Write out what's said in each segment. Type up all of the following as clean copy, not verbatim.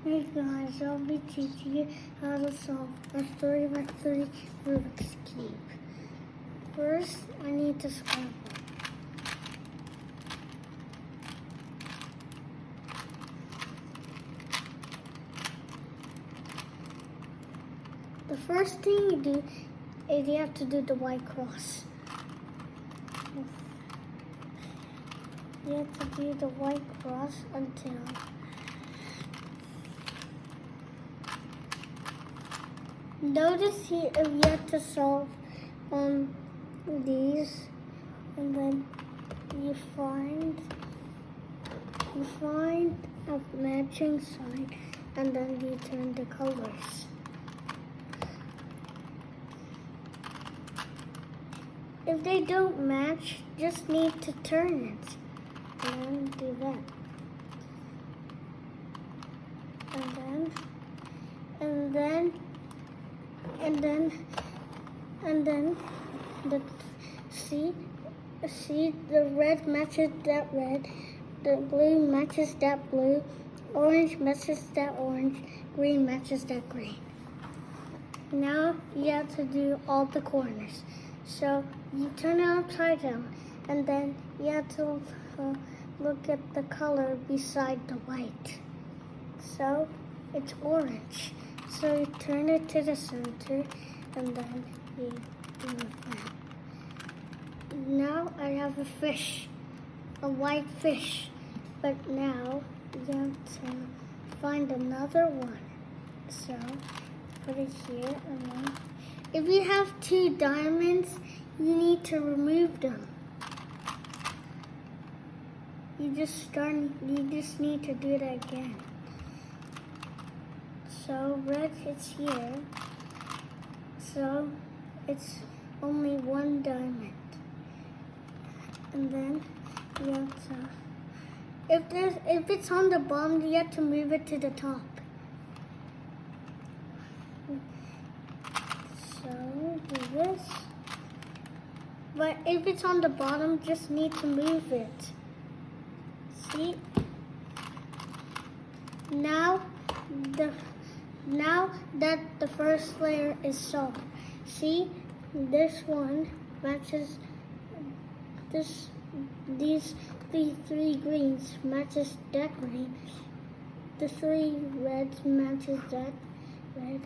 Hey guys, I'll be teaching you how to solve a 3x3 Rubik's Cube. First, I need to scramble. The first thing you do is you have to do the white cross. You have to do the white cross until notice here you have to solve these, and then you find a matching side, and then you turn the colors. If they don't match, just need to turn it, and then do that, and then the see the red matches that red, the blue matches that blue, orange matches that orange, green matches that green. Now you have to do all the corners. So you turn it upside down, and then you have to look at the color beside the white. So it's orange. So you turn it to the center, and then you do that. Now I have a fish, a white fish, but now you have to find another one. So put it here, and then if you have two diamonds, you need to remove them. You just need to do that again. So red is here. So it's only one diamond. And then you have to, if it's on the bottom, you have to move it to the top. So do this. But if it's on the bottom, just need to move it. See? Now that the first layer is solved. See? This one matches these three greens matches that green. The three reds matches that red.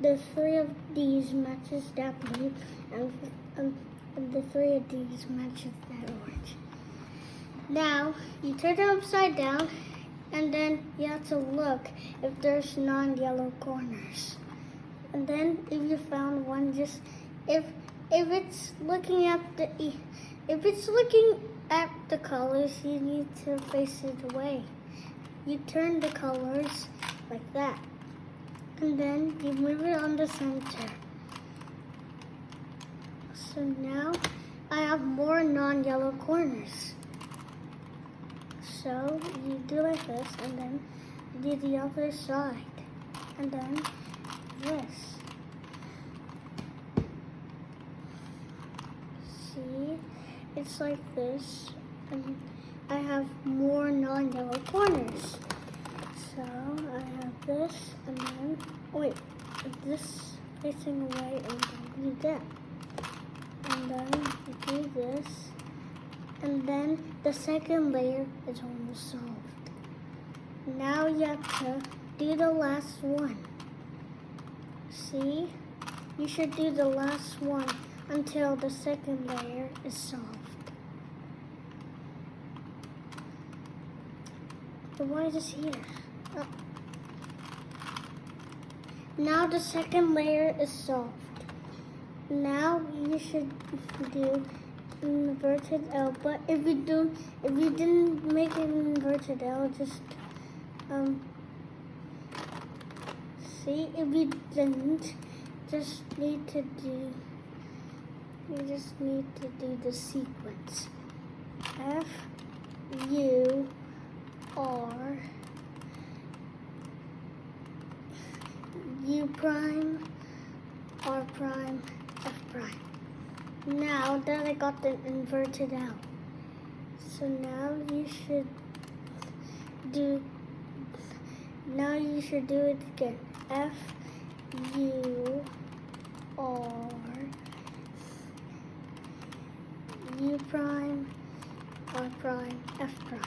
The three of these matches that blue, and the three of these matches that orange. Now you turn it upside down, and then you have to look if there's non-yellow corners. And then if you found one, just if it's looking at the colors, you need to face it away. You turn the colors like that, and then you move it on the center. So now I have more non-yellow corners. So you do like this, and then do the other side, and then this. See, it's like this, and I have more non-yellow corners. So I have this, and then this facing away, and then do that, and then you do this, and then the second layer is almost solved. Now you have to do the last one. See, you should do the last one until the second layer is solved. The white is here. Oh. Now the second layer is solved. Now you should do inverted L, but if you didn't make an inverted L, just see, if you didn't, just need to do the sequence. F U R U prime R prime F prime. Now that I got the inverted L, so now you should do Now you should do it again. F, U, R, U prime, R prime, F prime.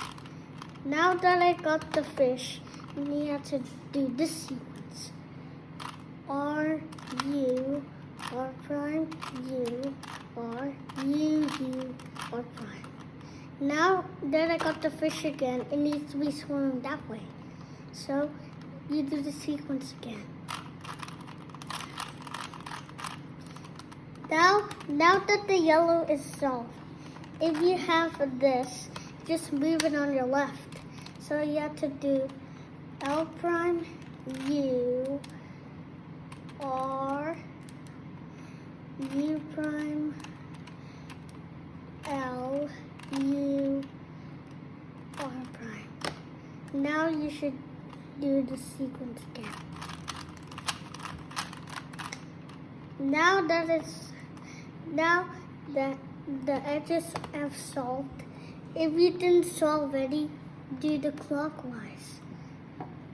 Now that I got the fish, we have to do this sequence. R, U, R prime, U, R, U, U, R prime. Now that I got the fish again, it needs to be swimming that way. So you do the sequence again. Now that the yellow is solved, if you have this, just move it on your left. So you have to do L prime, U, R, U prime, L, U, R prime. Now you should do the sequence again. Now that the edges have solved, if you didn't solve any, do the clockwise.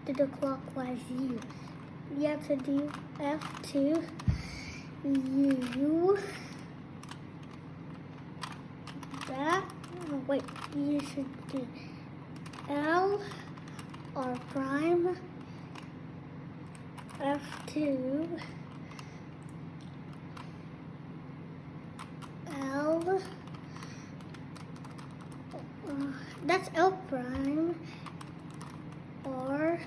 Do the clockwise U. You have to do F2, U, that. Oh, wait, you should do L, R prime, F2, L, that's L prime, R,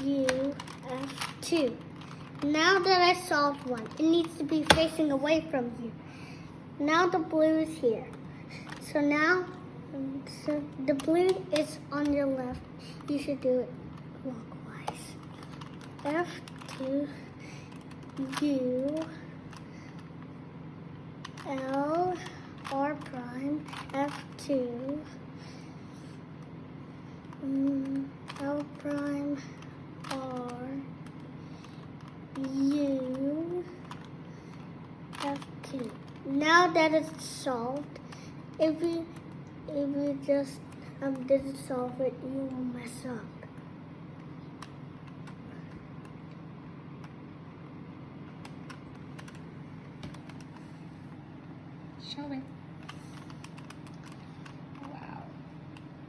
U, F2. Now that I solved one, it needs to be facing away from you. Now the blue is here. So now, the blue is on your left. You should do it clockwise. F2, U, L, R prime, F2, L prime, R, U, F2. Now that it's solved, if you just didn't solve it, you will mess up. Show me. Wow.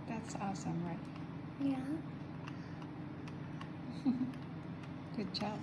That's awesome, right? Yeah. Good job.